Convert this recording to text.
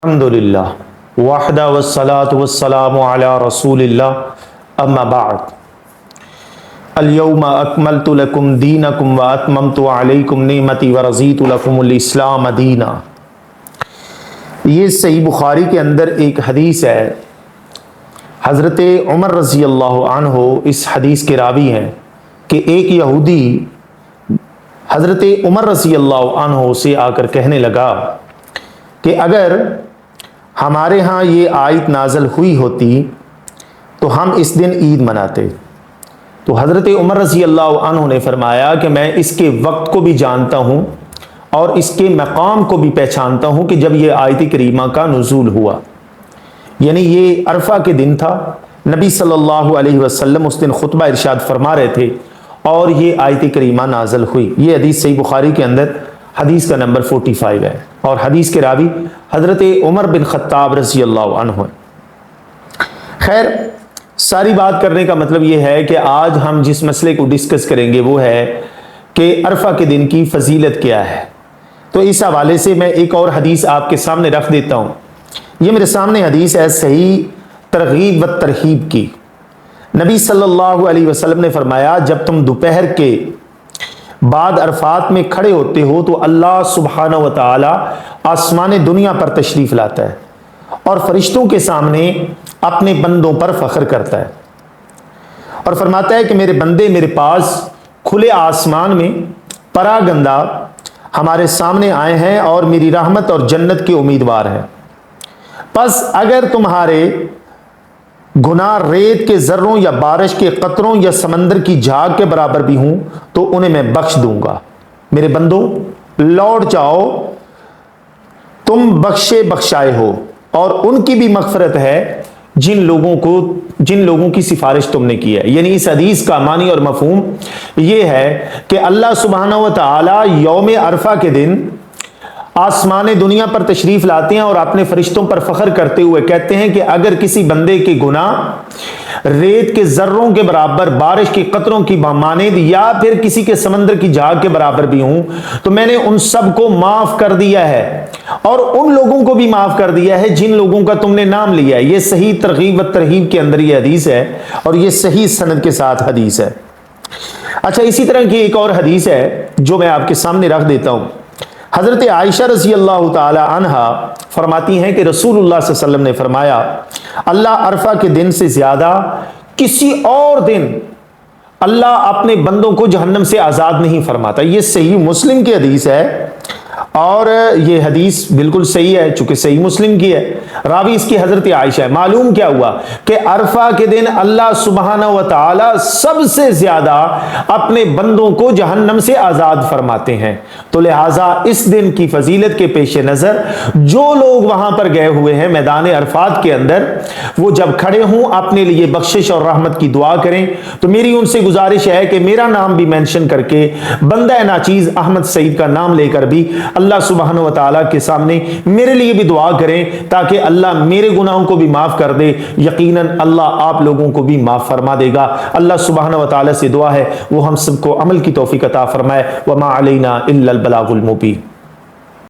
الحمدللہ وحدہ والصلاة والسلام علی رسول اللہ اما بعد اليوم اکملت لکم دینکم واتممت علیکم نعمتی ورضیت لکم الاسلام دینا۔ یہ صحیح بخاری کے اندر ایک حدیث ہے، حضرت عمر رضی اللہ عنہ اس حدیث کے راوی ہیں کہ ایک یہودی حضرت عمر رضی اللہ عنہ سے آ کر کہنے لگا کہ اگر ہمارے ہاں یہ آیت نازل ہوئی ہوتی تو ہم اس دن عید مناتے۔ تو حضرت عمر رضی اللہ عنہ نے فرمایا کہ میں اس کے وقت کو بھی جانتا ہوں اور اس کے مقام کو بھی پہچانتا ہوں کہ جب یہ آیت کریمہ کا نزول ہوا، یعنی یہ عرفہ کے دن تھا، نبی صلی اللہ علیہ وسلم اس دن خطبہ ارشاد فرما رہے تھے اور یہ آیت کریمہ نازل ہوئی۔ یہ حدیث صحیح بخاری کے اندر حدیث کا نمبر 45 ہے اور حدیث کے راوی حضرت عمر بن خطاب رضی اللہ عنہ ہیں۔ خیر، ساری بات کرنے کا مطلب یہ ہے کہ آج ہم جس مسئلے کو ڈسکس کریں گے وہ ہے کہ عرفہ کے دن کی فضیلت کیا ہے۔ تو اس حوالے سے میں ایک اور حدیث آپ کے سامنے رکھ دیتا ہوں۔ یہ میرے سامنے حدیث ہے صحیح ترغیب و ترہیب کی۔ نبی صلی اللہ علیہ وسلم نے فرمایا جب تم دوپہر کے بعد عرفات میں کھڑے ہوتے ہو تو اللہ سبحانہ و تعالی آسمان دنیا پر تشریف لاتا ہے اور فرشتوں کے سامنے اپنے بندوں پر فخر کرتا ہے اور فرماتا ہے کہ میرے بندے میرے پاس کھلے آسمان میں پراگندہ ہمارے سامنے آئے ہیں اور میری رحمت اور جنت کے امیدوار ہیں، پس اگر تمہارے گناہ ریت کے ذروں یا بارش کے قطروں یا سمندر کی جھاگ کے برابر بھی ہوں تو انہیں میں بخش دوں گا۔ میرے بندو لوٹ جاؤ، تم بخشے بخشائے ہو، اور ان کی بھی مغفرت ہے جن لوگوں کی سفارش تم نے کی ہے۔ یعنی اس حدیث کا معنی اور مفہوم یہ ہے کہ اللہ سبحانہ و تعالی یوم عرفہ کے دن آسمان دنیا پر تشریف لاتے ہیں اور اپنے فرشتوں پر فخر کرتے ہوئے کہتے ہیں کہ اگر کسی بندے کے گناہ ریت کے ذروں کے برابر، بارش کے قطروں کی مانند یا پھر کسی کے سمندر کی جھاگ کے برابر بھی ہوں تو میں نے ان سب کو معاف کر دیا ہے اور ان لوگوں کو بھی معاف کر دیا ہے جن لوگوں کا تم نے نام لیا ہے۔ یہ صحیح ترغیب و ترہیب کے اندر یہ حدیث ہے اور یہ صحیح سند کے ساتھ حدیث ہے۔ اچھا، اسی طرح کی ایک اور حدیث ہے جو میں آپ کے سامنے رکھ دیتا ہوں۔ حضرت عائشہ رضی اللہ تعالی عنہا فرماتی ہیں کہ رسول اللہ صلی اللہ علیہ وسلم نے فرمایا اللہ عرفہ کے دن سے زیادہ کسی اور دن اللہ اپنے بندوں کو جہنم سے آزاد نہیں فرماتا۔ یہ صحیح مسلم کی حدیث ہے اور یہ حدیث بالکل صحیح ہے چونکہ صحیح مسلم کی ہے، راوی اس کی حضرت عائشہ ہے۔ معلوم کیا ہوا کہ عرفہ کے دن اللہ سبحانہ و تعالی سب سے زیادہ اپنے بندوں کو جہنم سے آزاد فرماتے ہیں، تو لہٰذا اس دن کی فضیلت کے پیش نظر جو لوگ وہاں پر گئے ہوئے ہیں میدان عرفات کے اندر، وہ جب کھڑے ہوں اپنے لیے بخشش اور رحمت کی دعا کریں۔ تو میری ان سے گزارش ہے کہ میرا نام بھی مینشن کر کے بندہ ناچیز احمد سعید کا نام لے کر بھی اللہ سبحانہ و تعالیٰ کے سامنے میرے لیے بھی دعا کریں تاکہ اللہ میرے گناہوں کو بھی معاف کر دے۔ یقیناً اللہ آپ لوگوں کو بھی معاف فرما دے گا۔ اللہ سبحانہ و تعالیٰ سے دعا ہے وہ ہم سب کو عمل کی توفیق عطا فرمائے۔ وما علینا الا البلاغ المبین۔